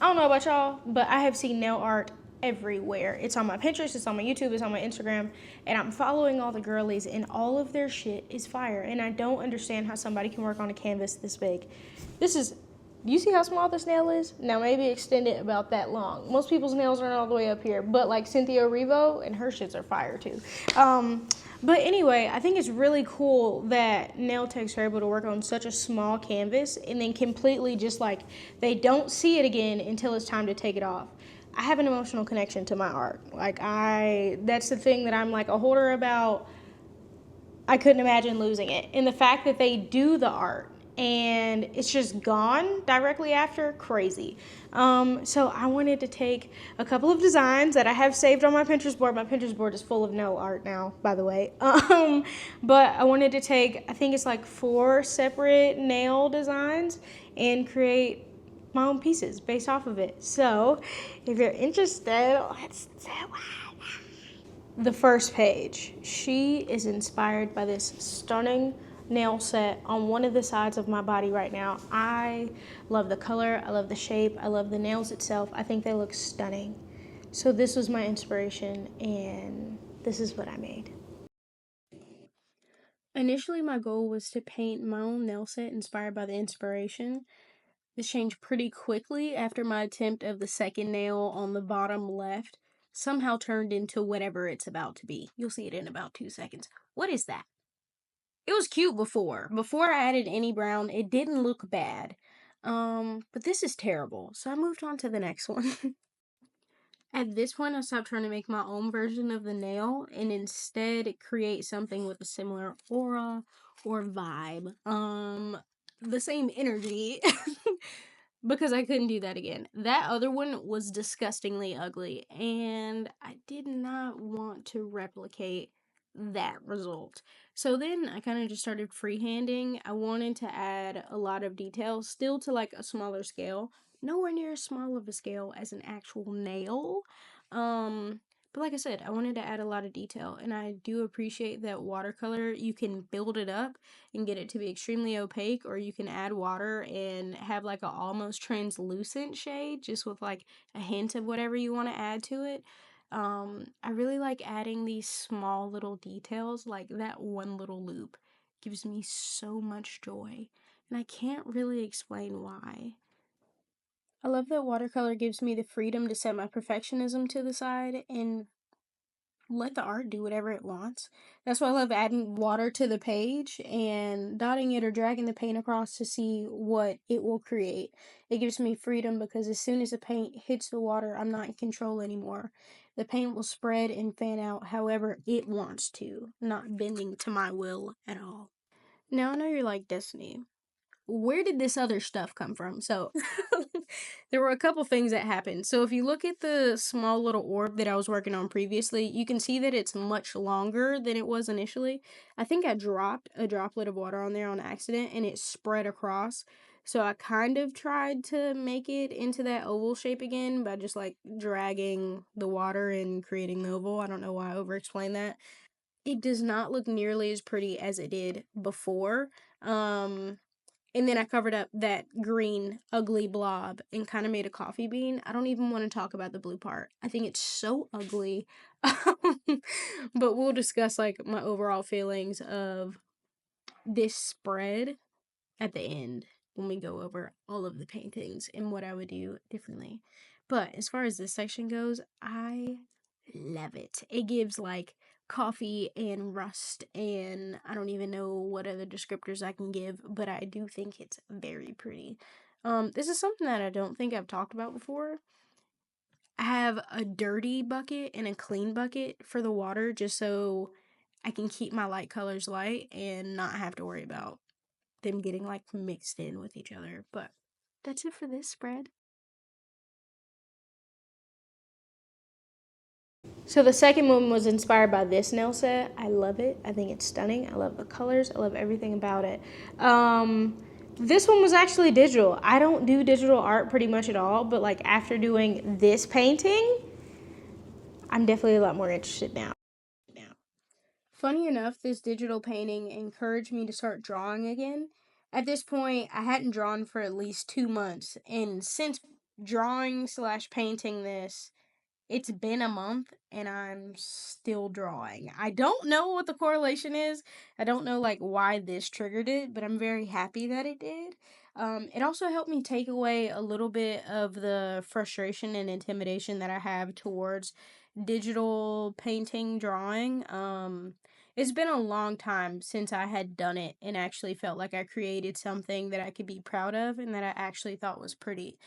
don't know about y'all, but I have seen nail art everywhere. It's on my Pinterest, it's on my YouTube, it's on my Instagram, and I'm following all the girlies, and all of their shit is fire. And I don't understand how somebody can work on a canvas this big. This is, you see how small this nail is? Now maybe extend it about that long. Most people's nails aren't all the way up here, but like Cynthia Erivo, and her shits are fire too. But anyway, I think it's really cool that nail techs are able to work on such a small canvas and then completely just like they don't see it again until it's time to take it off. I have an emotional connection to my art. That's the thing that I'm like a hoarder about. I couldn't imagine losing it. And the fact that they do the art and it's just gone directly after, crazy. So I wanted to take a couple of designs that I have saved on my Pinterest board. My Pinterest board is full of nail art now, by the way. But I wanted to take, I think it's like 4 separate nail designs and create my own pieces based off of it. So if you're interested, let's do it. The first page, she is inspired by this stunning nail set on one of the sides of my body right now. I love the color, I love the shape, I love the nails itself. I think they look stunning. So this was my inspiration, and this is what I made. Initially, my goal was to paint my own nail set inspired by the inspiration. This changed pretty quickly after my attempt of the second nail on the bottom left somehow turned into whatever it's about to be. You'll see it in about 2 seconds. What is that? It was cute before. Before I added any brown, it didn't look bad. But this is terrible. So I moved on to the next one. At this point, I stopped trying to make my own version of the nail and instead create something with a similar aura or vibe. The same energy. Because I couldn't do that again. That other one was disgustingly ugly, and I did not want to replicate that result. So then I kind of just started freehanding. I wanted to add a lot of details, still to like a smaller scale, nowhere near as small of a scale as an actual nail. But like I said, I wanted to add a lot of detail, and I do appreciate that watercolor, you can build it up and get it to be extremely opaque, or you can add water and have like a almost translucent shade just with like a hint of whatever you want to add to it. I really like adding these small little details, like that one little loop gives me so much joy, and I can't really explain why. I love that watercolor gives me the freedom to set my perfectionism to the side and let the art do whatever it wants. That's why I love adding water to the page and dotting it or dragging the paint across to see what it will create. It gives me freedom because as soon as the paint hits the water, I'm not in control anymore. The paint will spread and fan out however it wants to, not bending to my will at all. Now I know you're like, Destiny, where did this other stuff come from? So there were a couple things that happened. So if you look at the small little orb that I was working on previously, you can see that it's much longer than it was initially. I think I dropped a droplet of water on there on accident and it spread across. So I kind of tried to make it into that oval shape again by just like dragging the water and creating the oval. I don't know why I over-explained that. It does not look nearly as pretty as it did before. And then I covered up that green, ugly blob and kind of made a coffee bean. I don't even want to talk about the blue part. I think it's so ugly. But we'll discuss like my overall feelings of this spread at the end when we go over all of the paintings and what I would do differently. But as far as this section goes, I love it. It gives like coffee and rust, and I don't even know what other descriptors I can give, but I do think it's very pretty. This is something that I don't think I've talked about before. I have a dirty bucket and a clean bucket for the water just so I can keep my light colors light and not have to worry about them getting like mixed in with each other. But that's it for this spread. So the second one was inspired by this nail set. I love it. I think it's stunning. I love the colors. I love everything about it. This one was actually digital. I don't do digital art pretty much at all, but like after doing this painting, I'm definitely a lot more interested now. Funny enough, this digital painting encouraged me to start drawing again. At this point, I hadn't drawn for at least 2 months, and since drawing / painting this, it's been a month and I'm still drawing. I don't know what the correlation is. I don't know like why this triggered it, but I'm very happy that it did. It also helped me take away a little bit of the frustration and intimidation that I have towards digital painting, drawing. It's been a long time since I had done it and actually felt like I created something that I could be proud of and that I actually thought was pretty.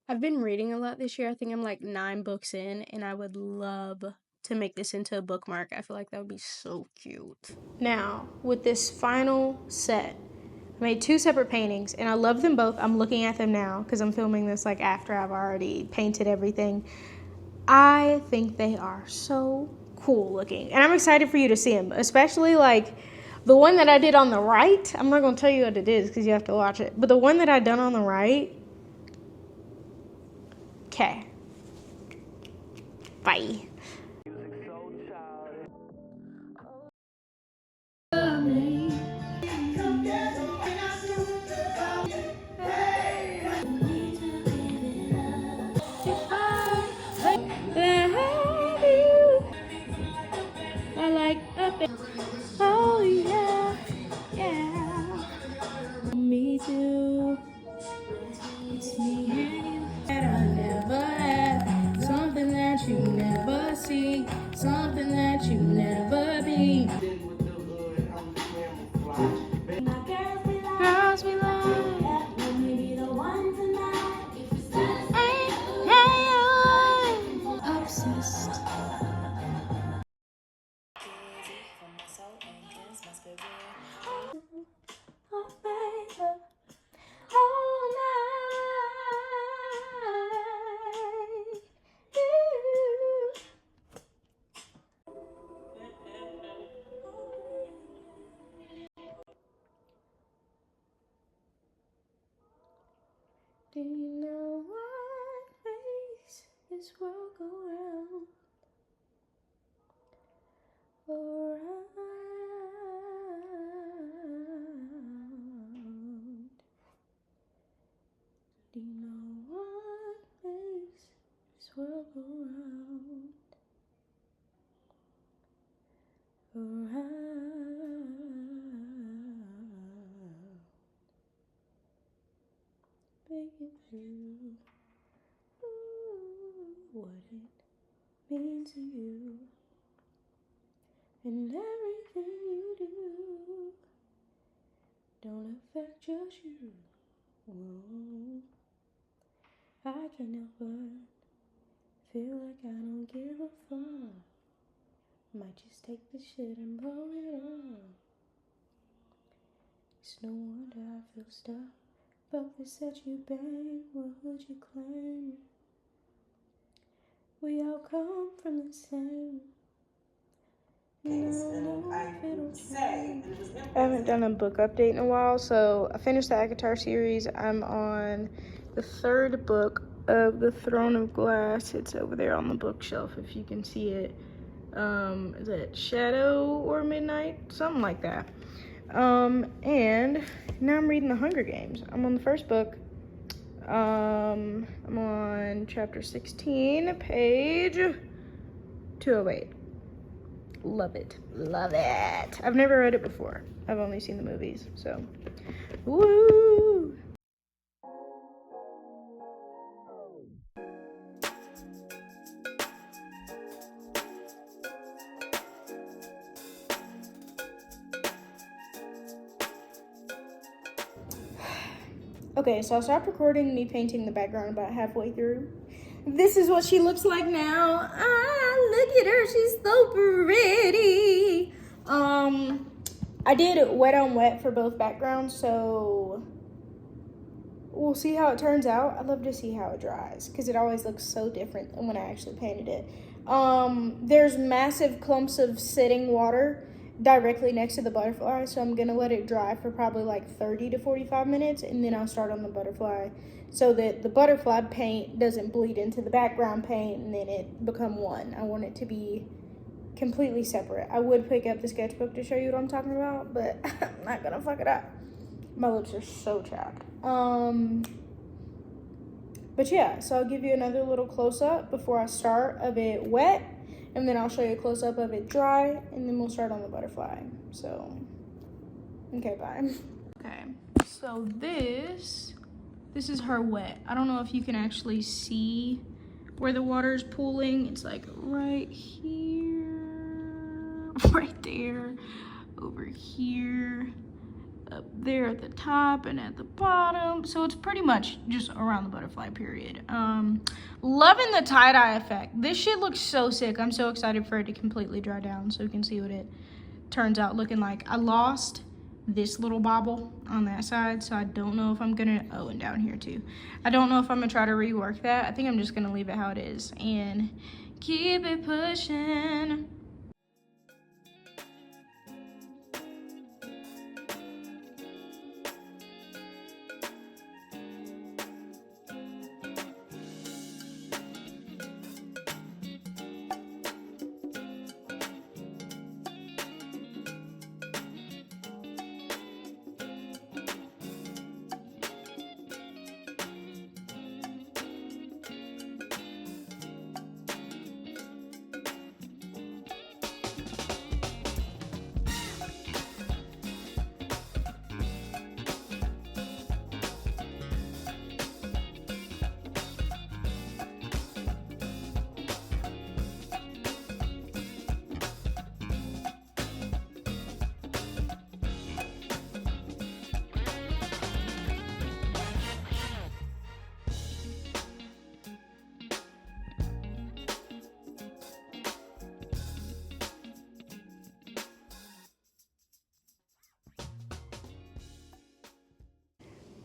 I've been reading a lot this year. I think I'm like 9 books in, and I would love to make this into a bookmark. I feel like that would be so cute. Now, with this final set, I made 2 separate paintings, and I love them both. I'm looking at them now because I'm filming this like after I've already painted everything. I think they are so cool looking, and I'm excited for you to see them, especially like the one that I did on the right. I'm not going to tell you what it is because you have to watch it, but the one that I done on the right, okay. Bye. I like up and oh yeah, yeah. Me too. It's me and you that I never had. Something that you never see. Something that you never be. Girls we love. Let me be the one tonight. Hey, obsessed. All night. Do you know what makes this world go round? Around. Do you know what makes this world go round? Around. Make it through. Ooh, what it means to you. And everything you do don't affect just you. Whoa. I can't help but feel like I don't give a fuck. Might just take this shit and blow it up. It's no wonder I feel stuck. But this that you bang, what would you claim? We all come from the same. I haven't done a book update in a while, so I finished the Avatar series. I'm on the 3rd book of The Throne of Glass. It's over there on the bookshelf if you can see it. Is it Shadow or Midnight? Something like that. And now I'm reading The Hunger Games. I'm on the 1st book. I'm on chapter 16, page 208. Love it. Love it. I've never read it before. I've only seen the movies, so. Woo! Okay, so I stopped recording me painting the background about halfway through. This is what she looks like now. Ah, look at her. She's so pretty. I did wet on wet for both backgrounds, so we'll see how it turns out. I'd love to see how it dries because it always looks so different than when I actually painted it. There's massive clumps of sitting water directly next to the butterfly, so I'm gonna let it dry for probably like 30 to 45 minutes, and then I'll start on the butterfly so that the butterfly paint doesn't bleed into the background paint and then it become one. I want it to be completely separate. I would pick up the sketchbook to show you what I'm talking about, but I'm not gonna fuck it up. My lips are so chapped. But yeah, so I'll give you another little close-up before I start of it wet, and then I'll show you a close-up of it dry, and then we'll start on the butterfly. So, okay, bye. Okay, so this is her wet. I don't know if you can actually see where the water is pooling. It's like right here, right there, over here, up there at the top and at the bottom. So it's pretty much just around the butterfly period. Loving the tie-dye effect. This shit looks so sick. I'm so excited for it to completely dry down so you can see what it turns out looking like. I lost this little bobble on that side, so I don't know if I'm gonna, oh, and down here too. I don't know if I'm gonna try to rework that. I think I'm just gonna leave it how it is and keep it pushing.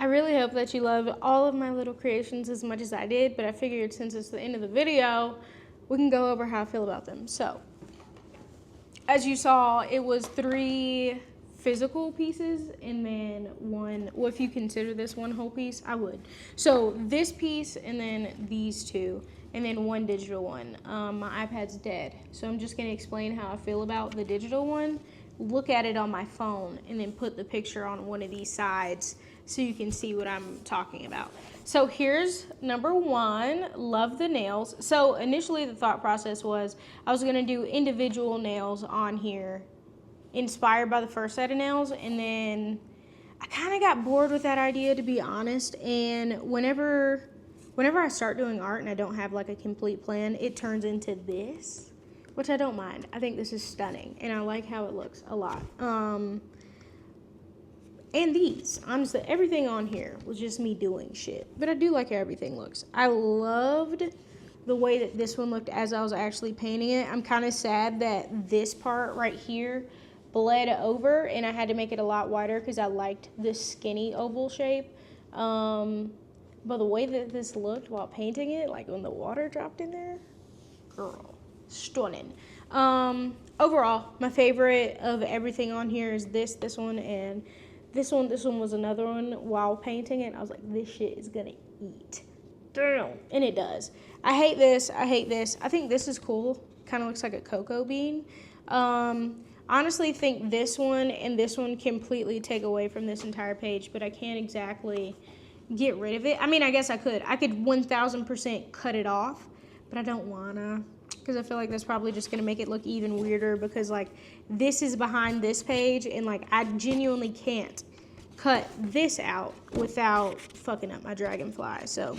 I really hope that you love all of my little creations as much as I did, but I figured since it's the end of the video, we can go over how I feel about them. So, as you saw, it was 3 physical pieces and then 1, well, if you consider this one whole piece, I would. So this piece and then these 2 and then 1 digital one. My iPad's dead, so I'm just gonna explain how I feel about the digital one. Look at it on my phone and then put the picture on one of these sides so you can see what I'm talking about. So here's number 1, love the nails. So initially the thought process was I was gonna do individual nails on here inspired by the first set of nails, and then I kind of got bored with that idea, to be honest, and whenever I start doing art and I don't have like a complete plan, it turns into this, which I don't mind. I think this is stunning and I like how it looks a lot. And these, honestly, everything on here was just me doing shit, but I do like how everything looks. I loved the way that this one looked as I was actually painting it. I'm kind of sad that this part right here bled over and I had to make it a lot wider because I liked this skinny oval shape. But the way that this looked while painting it, like when the water dropped in there, girl, stunning. Overall, my favorite of everything on here is this one, and this one was another one while painting it. I was like, this shit is gonna eat. Damn. And it does. I hate this. I think this is cool. Kind of looks like a cocoa bean. Honestly think this one and this one completely take away from this entire page, but I can't exactly get rid of it. I mean, I guess I could 1000% cut it off, but I don't wanna, because I feel like that's probably just gonna make it look even weirder, because like this is behind this page and like I genuinely can't cut this out without fucking up my dragonfly. So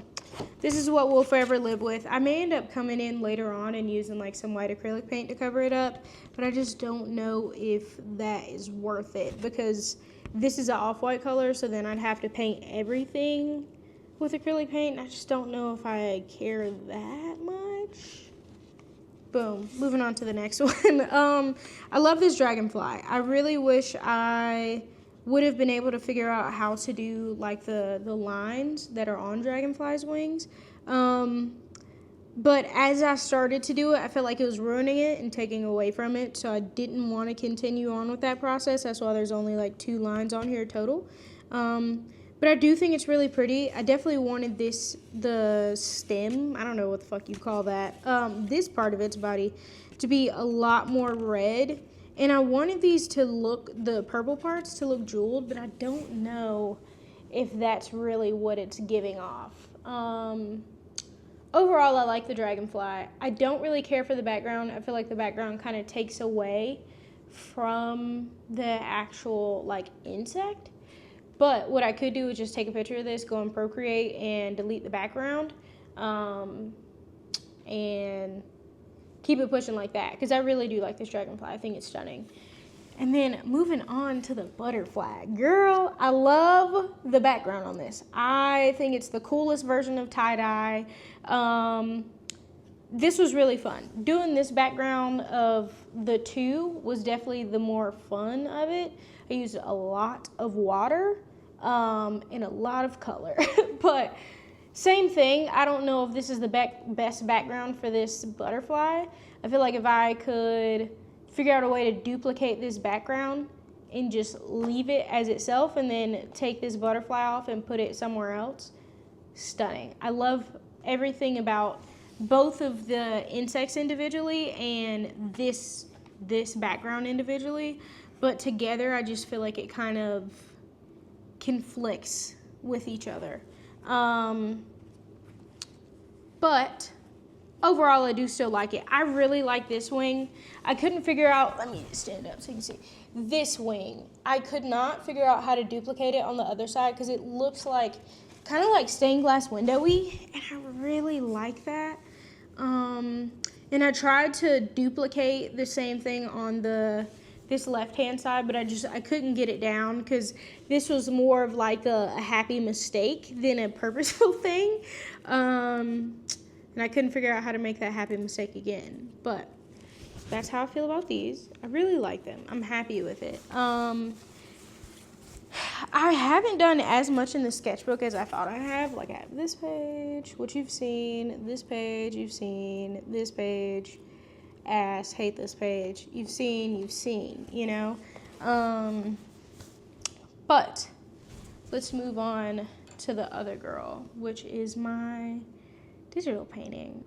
this is what we'll forever live with. I may end up coming in later on and using like some white acrylic paint to cover it up, but I just don't know if that is worth it, because this is an off-white color, so then I'd have to paint everything with acrylic paint, and I just don't know if I care that much. Boom. Moving on to the next one. I love this dragonfly. I really wish I would have been able to figure out how to do like the lines that are on dragonfly's wings. But as I started to do it, I felt like it was ruining it and taking away from it, so I didn't want to continue on with that process. That's why there's only like 2 lines on here total. But I do think it's really pretty. I definitely wanted the stem, I don't know what the fuck you call that, this part of its body to be a lot more red. And I wanted these to look, the purple parts to look jeweled, but I don't know if that's really what it's giving off. Overall, I like the dragonfly. I don't really care for the background. I feel like the background kind of takes away from the actual like insect. But what I could do is just take a picture of this, go and Procreate, and delete the background, and keep it pushing like that. Because I really do like this dragonfly. I think it's stunning. And then moving on to the butterfly. Girl, I love the background on this. I think it's the coolest version of tie-dye. This was really fun. Doing this background of the two was definitely the more fun of it. I used a lot of water and a lot of color. But same thing. I don't know if this is the best background for this butterfly. I feel like if I could figure out a way to duplicate this background and just leave it as itself and then take this butterfly off and put it somewhere else, stunning. I love everything about both of the insects individually and this background individually, but together I just feel like it kind of conflicts with each other. But overall, I do still like it. I really like this wing. I couldn't figure out, let me stand up so you can see. This wing, I could not figure out how to duplicate it on the other side because it looks like, kind of like stained glass windowy, and I really like that. And I tried to duplicate the same thing on this left-hand side, but I couldn't get it down because this was more of like a happy mistake than a purposeful thing. And I couldn't figure out how to make that happy mistake again. But that's how I feel about these. I really like them. I'm happy with it. I haven't done as much in the sketchbook as I thought I have. Like I have this page, which you've seen, this page, you've seen, this page, ass, hate this page. You've seen, you know? But let's move on to the other girl, which is my digital painting.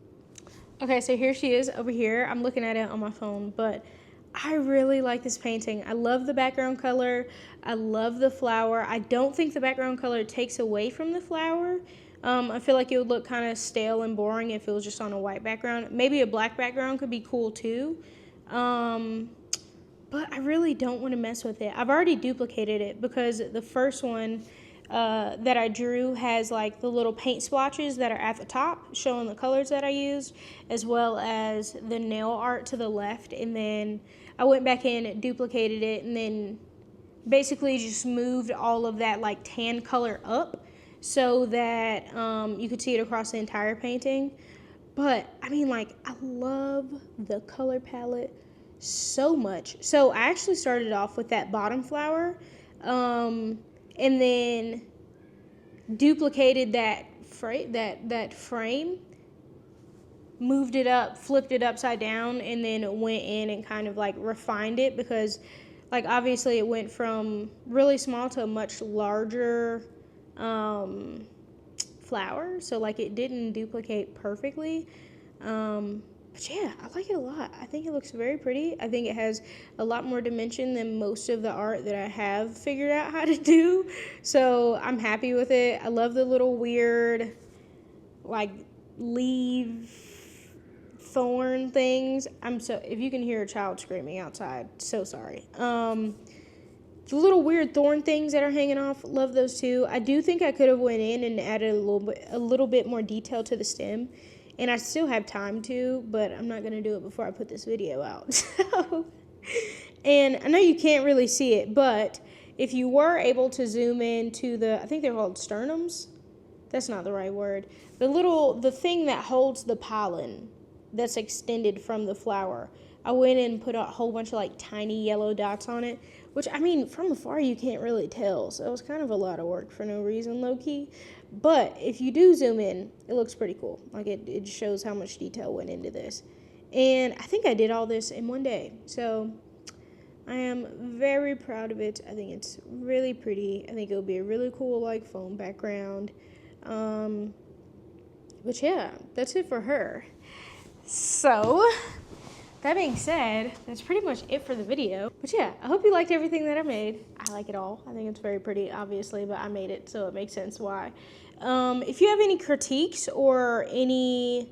Okay, so here she is over here. I'm looking at it on my phone, but I really like this painting. I love the background color. I love the flower. I don't think the background color takes away from the flower. I feel like it would look kind of stale and boring if it was just on a white background. Maybe a black background could be cool too. But I really don't want to mess with it. I've already duplicated it because the first one that I drew has like the little paint splotches that are at the top showing the colors that I used, as well as the nail art to the left. And then I went back in, duplicated it, and then basically just moved all of that like tan color up so that you could see it across the entire painting. But I mean, like, I love the color palette so much. So I actually started off with that bottom flower, and then duplicated that frame, moved it up, flipped it upside down, and then went in and kind of like refined it because like obviously it went from really small to a much larger flower, so like it didn't duplicate perfectly. But yeah, I like it a lot. I think it looks very pretty. I think it has a lot more dimension than most of the art that I have figured out how to do. So I'm happy with it. I love the little weird, like, leaf thorn things. If you can hear a child screaming outside, so sorry. The little weird thorn things that are hanging off, love those too. I do think I could have went in and added a little bit more detail to the stem. And I still have time to, but I'm not going to do it before I put this video out. So, and I know you can't really see it, but if you were able to zoom in to I think they're called sternums. That's not the right word. The thing that holds the pollen that's extended from the flower. I went in and put a whole bunch of like tiny yellow dots on it, which I mean, from afar you can't really tell. So it was kind of a lot of work for no reason, low key. But if you do zoom in, it looks pretty cool. Like it shows how much detail went into this. And I think I did all this in one day. So I am very proud of it. I think it's really pretty. I think it'll be a really cool like foam background. But yeah, that's it for her. So that being said, that's pretty much it for the video. But yeah, I hope you liked everything that I made. I like it all. I think it's very pretty, obviously, but I made it, so it makes sense why. If you have any critiques or any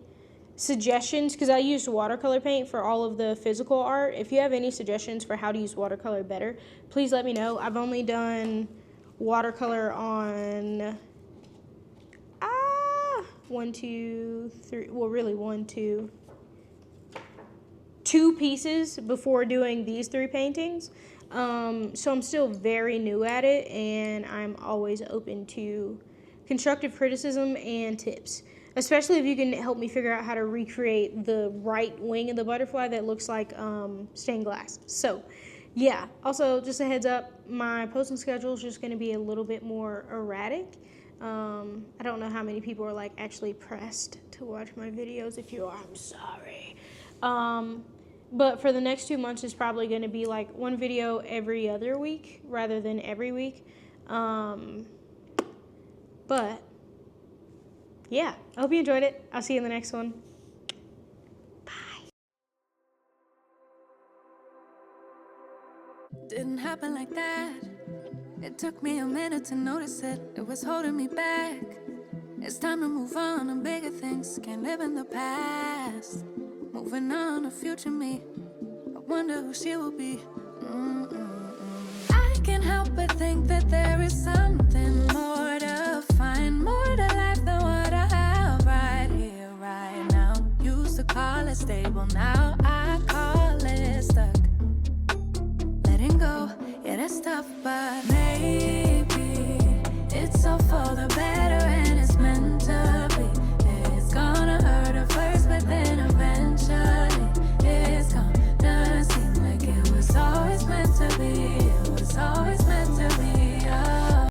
suggestions, because I used watercolor paint for all of the physical art, if you have any suggestions for how to use watercolor better, please let me know. I've only done watercolor on two pieces before doing these 3 paintings. So I'm still very new at it, and I'm always open to constructive criticism and tips, especially if you can help me figure out how to recreate the right wing of the butterfly that looks like stained glass. So yeah, also just a heads up, my posting schedule is just going to be a little bit more erratic. I don't know how many people are like actually pressed to watch my videos. If you are, I'm sorry. But for the next 2 months, it's probably going to be like 1 video every other week rather than every week. But yeah, I hope you enjoyed it. I'll see you in the next one. Bye. Didn't happen like that. It took me a minute to notice it. It was holding me back. It's time to move on to bigger things. Can't live in the past. Moving on to future me. I wonder who she will be. I can't help but think that there is something more to find, more to life than what I have right here, right now. Used to call it stable, now I call it stuck. Letting go, yeah, that's tough, but maybe it's all for the best.